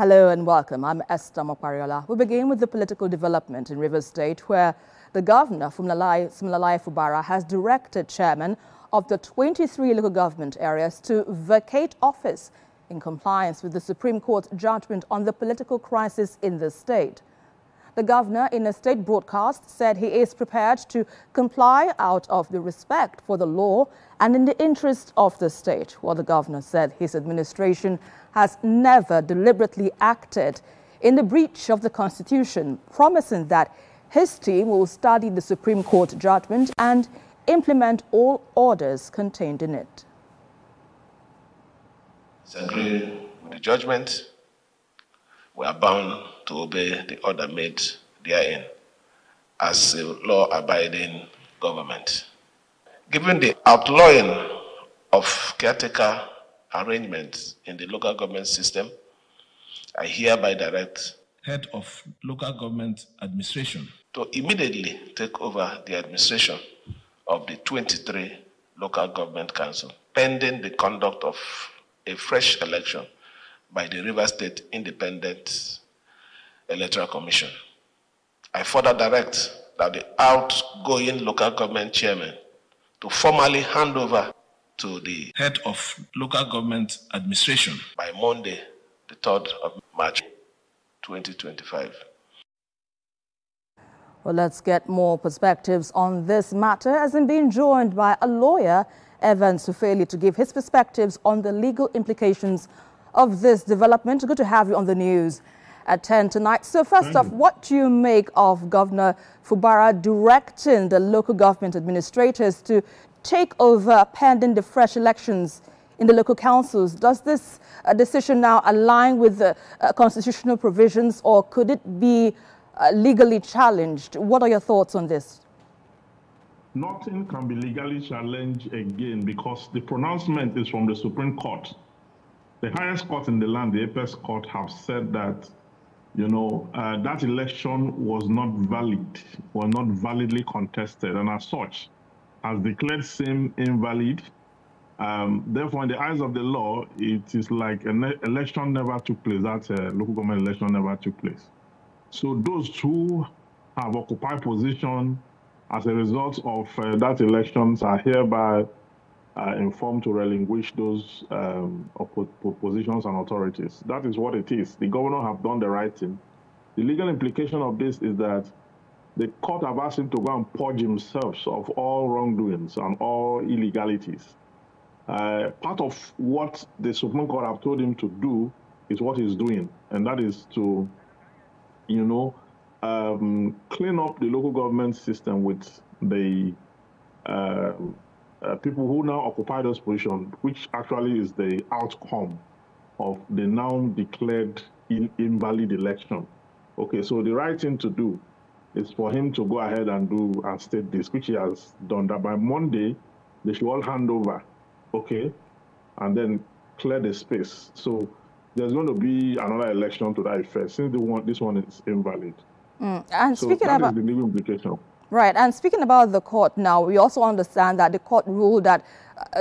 Hello and welcome. I'm Esther Mokwariola. We begin with the political development in Rivers State, where the governor, Fubara, Fubara, has directed chairmen of the 23 local government areas to vacate office in compliance with the Supreme Court judgment on the political crisis in the state. The governor, in a state broadcast, said he is prepared to comply out of the respect for the law and in the interest of the state. While the governor said his administration has never deliberately acted in the breach of the Constitution, promising that his team will study the Supreme Court judgment and implement all orders contained in it. Disagree with the judgment, we are bound to obey the order made therein as a law-abiding government. Given the outlawing of caretaker arrangements in the local government system, I hereby direct head of local government administration to immediately take over the administration of the 23 local government council, pending the conduct of a fresh election by the Rivers State Independent Electoral Commission. I further direct that the outgoing local government chairman to formally hand over to the head of local government administration by Monday, the 3rd of March, 2025. Well, let's get more perspectives on this matter, as in being joined by a lawyer, Ufeli, to give his perspectives on the legal implications of this development. Good to have you on the news at 10 tonight. So first off, what do you make of Governor Fubara directing the local government administrators to take over pending the fresh elections in the local councils? Does this decision now align with the constitutional provisions, or could it be legally challenged? What are your thoughts on this? Nothing can be legally challenged again, because the pronouncement is from the Supreme Court. The highest court in the land, the apex court, have said that, that election was not valid, was not validly contested, and as such, has declared same invalid. Therefore, in the eyes of the law, it is like an election never took place. That local government election never took place. So those who have occupied position as a result of that elections are hereby informed to relinquish those positions and authorities. That is what it is. The governor have done the right thing. The legal implication of this is that the court have asked him to go and purge himself of all wrongdoings and all illegalities. Part of what the Supreme Court have told him to do is what he's doing, and that is to, clean up the local government system with the people who now occupy those positions, which actually is the outcome of the now declared invalid election. Okay, so the right thing to do is for him to go ahead and do and state this, which he has done, that by Monday, they should all hand over, okay, and then clear the space. So there's going to be another election to that effect, since this one is invalid. And so speaking that about is the legal implication. Right, and speaking about the court now, we also understand that the court ruled that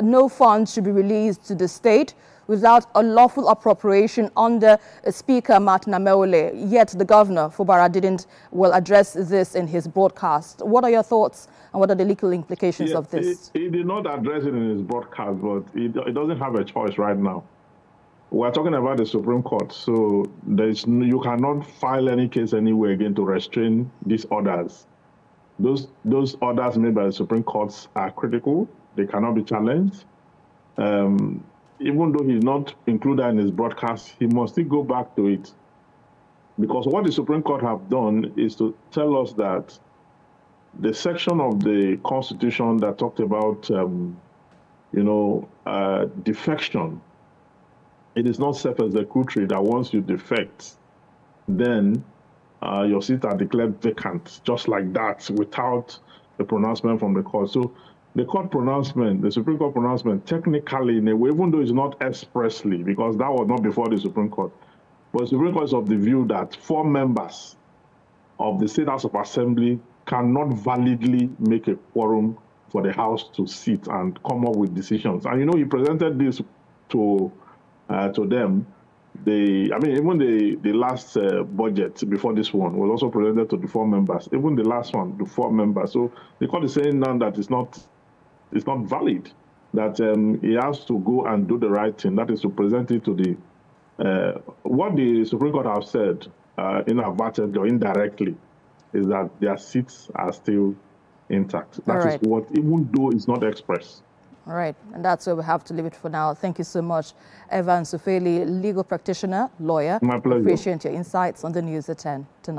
no funds should be released to the state without a lawful appropriation under Speaker Martin Ameole. Yet the governor, Fubara, didn't address this in his broadcast. What are your thoughts and what are the legal implications of this? He did not address it in his broadcast, but it doesn't have a choice right now. We're talking about the Supreme Court, so you cannot file any case anywhere again to restrain these orders. Those orders made by the Supreme Court are critical. They cannot be challenged. Even though he's not included in his broadcast, he must still go back to it. Because what the Supreme Court have done is to tell us that the section of the Constitution that talked about, defection, it is not self-executory that once you defect, then your seats are declared vacant, just like that, without a pronouncement from the court. So the court pronouncement, the Supreme Court pronouncement, technically, in a way, even though it's not expressly, because that was not before the Supreme Court, but the Supreme Court is of the view that 4 members of the State House of Assembly cannot validly make a quorum for the House to sit and come up with decisions. And he presented this to them even the last budget before this one was also presented to the 4 members. Even the last one, the 4 members. So the court is saying now that it's not valid. That he has to go and do the right thing. That is to present it to the what the Supreme Court have said inadvertently or indirectly is that their seats are still intact. That is what, even though it's not expressed. All right, and that's where we have to leave it for now. Thank you so much, Evans Ufeli, legal practitioner, lawyer. My pleasure. Appreciate your insights on the news at 10 tonight.